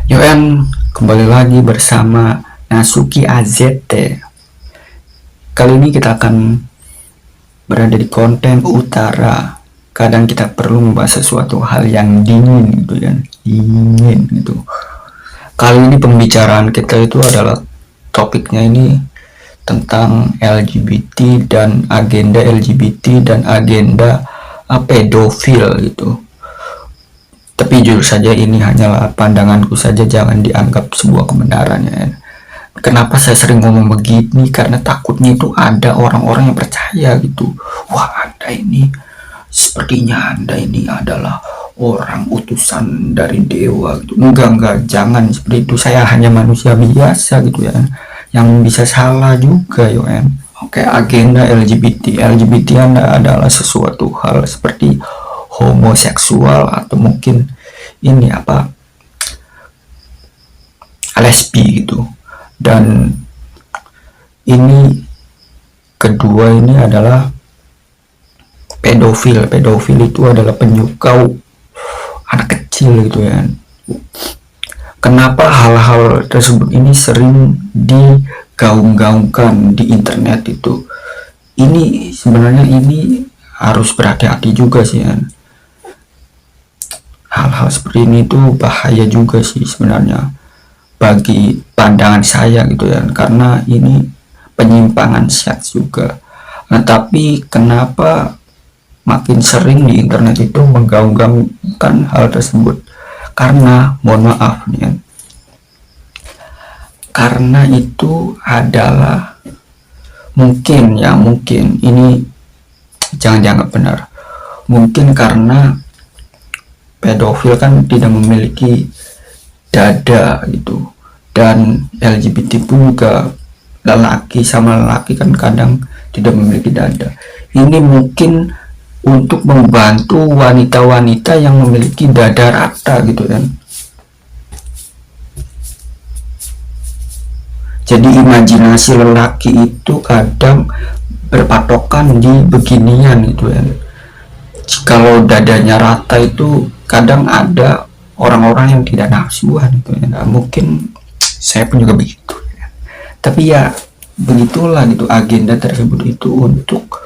Yoen, kembali lagi bersama Nasuki AZT. Kali ini kita akan berada di konten utara. Kadang kita perlu membahas sesuatu hal yang dingin gitu kan, dingin gitu. Kali ini pembicaraan kita itu adalah topiknya ini tentang LGBT dan agenda LGBT dan agenda pedofil gitu. Tapi jujur saja ini hanyalah pandanganku saja, jangan dianggap sebuah kebenaran ya. Kenapa saya sering ngomong begini? Karena takutnya itu ada orang-orang yang percaya gitu. Wah, Anda ini, sepertinya Anda ini adalah orang utusan dari dewa gitu. Enggak, jangan seperti itu. Saya hanya manusia biasa gitu ya. Yang bisa salah juga ya. Oke, agenda LGBT. LGBT adalah sesuatu hal seperti homoseksual atau mungkin ini lesbi gitu. Dan ini kedua ini adalah pedofil. Pedofil itu adalah penyuka anak kecil gitu ya. Kenapa hal-hal tersebut ini sering digaung-gaungkan di internet itu? Ini sebenarnya ini harus berhati-hati juga sih ya. Hal-hal seperti ini tuh bahaya juga sih sebenarnya bagi pandangan saya gitu ya, karena ini penyimpangan seks juga. Nah, tapi kenapa makin sering di internet itu menggaung-gaungkan hal tersebut? Karena mohon maaf nih ya, karena itu adalah mungkin ini jangan dianggap benar, mungkin karena pedofil kan tidak memiliki dada gitu, dan LGBT pun juga lelaki sama lelaki kan kadang tidak memiliki dada. Ini mungkin untuk membantu wanita-wanita yang memiliki dada rata gitu kan. Jadi imajinasi lelaki itu kadang berpatokan di beginian gitu ya. Kalau dadanya rata itu kadang ada orang-orang yang tidak nafsuan gitu ya. Nah, mungkin saya pun juga begitu ya. Tapi ya begitulah gitu, agenda tersebut itu untuk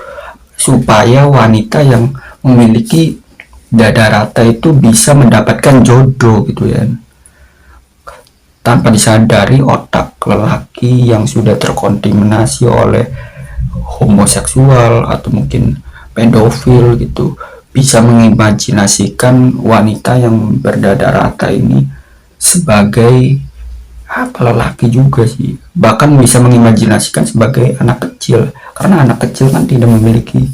supaya wanita yang memiliki dada rata itu bisa mendapatkan jodoh gitu ya, tanpa disadari otak lelaki yang sudah terkontaminasi oleh homoseksual atau mungkin pedofil gitu bisa mengimajinasikan wanita yang berdada rata ini sebagai lelaki juga sih, bahkan bisa mengimajinasikan sebagai anak kecil, karena anak kecil kan tidak memiliki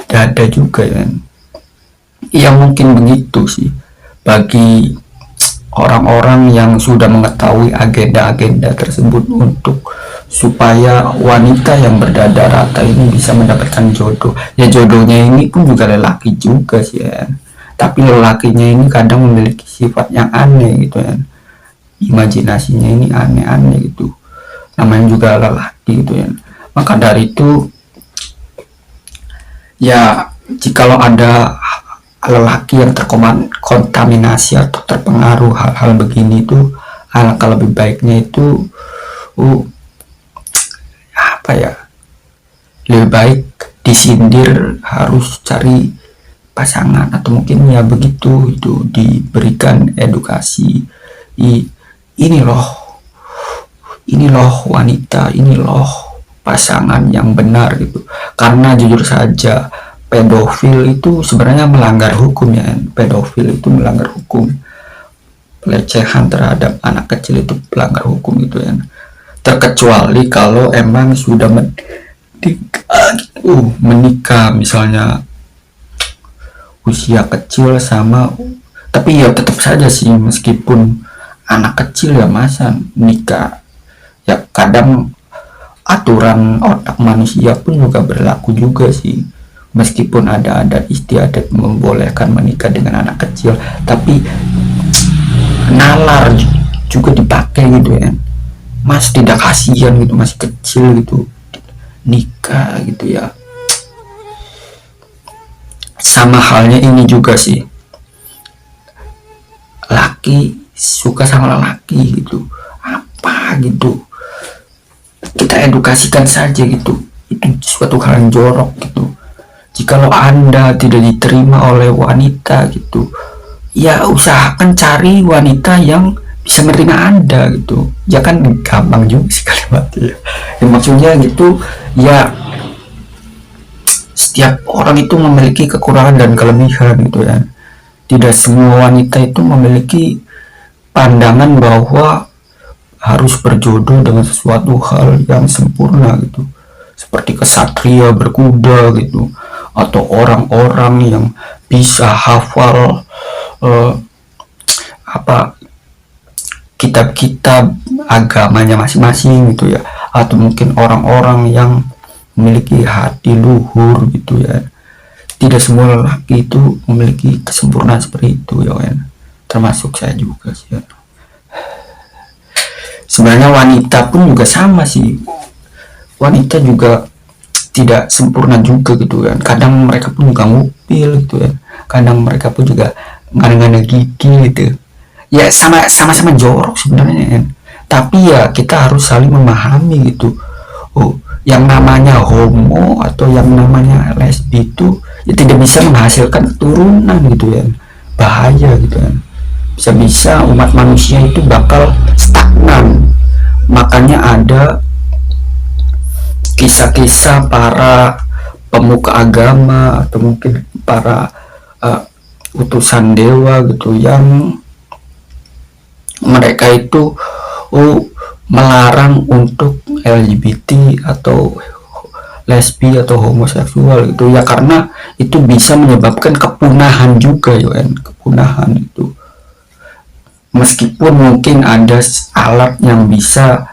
dada juga ya. Ya mungkin begitu sih bagi orang-orang yang sudah mengetahui agenda-agenda tersebut untuk supaya wanita yang berdada rata ini bisa mendapatkan jodoh. Ya jodohnya ini pun juga lelaki juga sih ya. Tapi lelakinya ini kadang memiliki sifat yang aneh gitu ya. Imajinasinya ini aneh-aneh gitu. Namanya juga lelaki gitu ya. Maka dari itu ya jikalau ada lelaki yang terkontaminasi atau terpengaruh hal-hal begini itu, alangkah lebih baiknya itu lebih baik disindir, harus cari pasangan atau mungkin ya begitu, itu diberikan edukasi. Ini loh wanita, ini loh pasangan yang benar gitu. Karena jujur saja pedofil itu sebenarnya melanggar hukum ya. Pedofil itu melanggar hukum. Pelecehan terhadap anak kecil itu melanggar hukum gitu ya. Terkecuali kalau emang sudah menikah misalnya usia kecil sama, tapi ya tetap saja sih meskipun anak kecil ya masa nikah ya, kadang aturan otak manusia pun juga berlaku juga sih, meskipun ada adat istiadat membolehkan menikah dengan anak kecil, tapi nalar juga dipakai gitu ya. Mas tidak kasihan gitu, masih kecil gitu nikah gitu ya. Sama halnya ini juga sih, laki suka sama lelaki gitu, apa gitu, kita edukasikan saja gitu, itu suatu hal yang jorok gitu. Jikalau Anda tidak diterima oleh wanita gitu, ya usahakan cari wanita yang bisa menerima Anda gitu. Ya kan gampang juga sih kalimatnya ya, maksudnya gitu ya, setiap orang itu memiliki kekurangan dan kelebihan gitu ya. Tidak semua wanita itu memiliki pandangan bahwa harus berjodoh dengan sesuatu hal yang sempurna gitu, seperti kesatria berkuda gitu, atau orang-orang yang bisa hafal apa kitab-kitab agamanya masing-masing gitu ya, atau mungkin orang-orang yang memiliki hati luhur gitu ya. Tidak semua lelaki itu memiliki kesempurnaan seperti itu ya kan, termasuk saya juga sih ya. Sebenarnya wanita pun juga sama sih, wanita juga tidak sempurna juga gitu kan, kadang mereka pun juga ngupil gitu ya, kadang mereka pun juga ngada-ngada gigi gitu ya, sama-sama jorok sebenarnya kan. Tapi ya kita harus saling memahami gitu, oh yang namanya homo atau yang namanya lesbi itu ya tidak bisa menghasilkan keturunan gitu ya, bahaya gitu kan, bisa-bisa umat manusia itu bakal stagnan. Makanya ada kisah-kisah para pemuka agama atau mungkin para utusan dewa gitu, yang mereka itu melarang untuk LGBT atau lesbi atau homoseksual gitu ya, karena itu bisa menyebabkan kepunahan juga ya kan, kepunahan itu. Meskipun mungkin ada alat yang bisa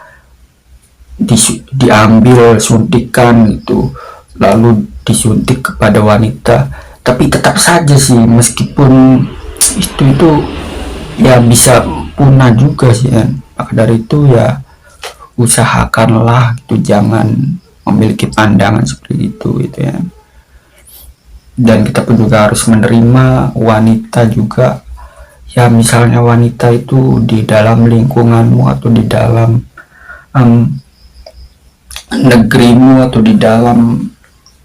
diambil suntikan gitu, lalu disuntik kepada wanita, tapi tetap saja sih meskipun itu ya bisa punah juga sih kan. Maka dari itu ya usahakanlah gitu, jangan memiliki pandangan seperti itu gitu ya. Dan kita pun juga harus menerima wanita juga ya, misalnya wanita itu di dalam lingkunganmu atau di dalam negerimu atau di dalam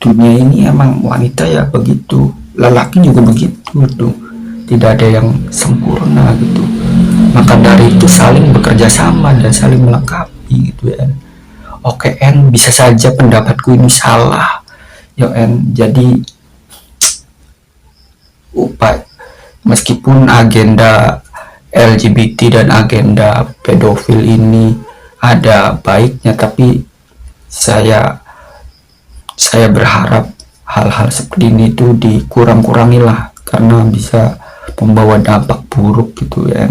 dunia ini emang wanita ya begitu, lelaki juga begitu tuh, tidak ada yang sempurna gitu. Maka dari itu saling bekerja sama dan saling melengkapi gitu ya. Oke En, bisa saja pendapatku ini salah ya En, jadi meskipun agenda LGBT dan agenda pedofil ini ada baiknya, tapi saya berharap hal-hal seperti ini itu dikurang-kurangi lah, karena bisa membawa dampak buruk gitu ya.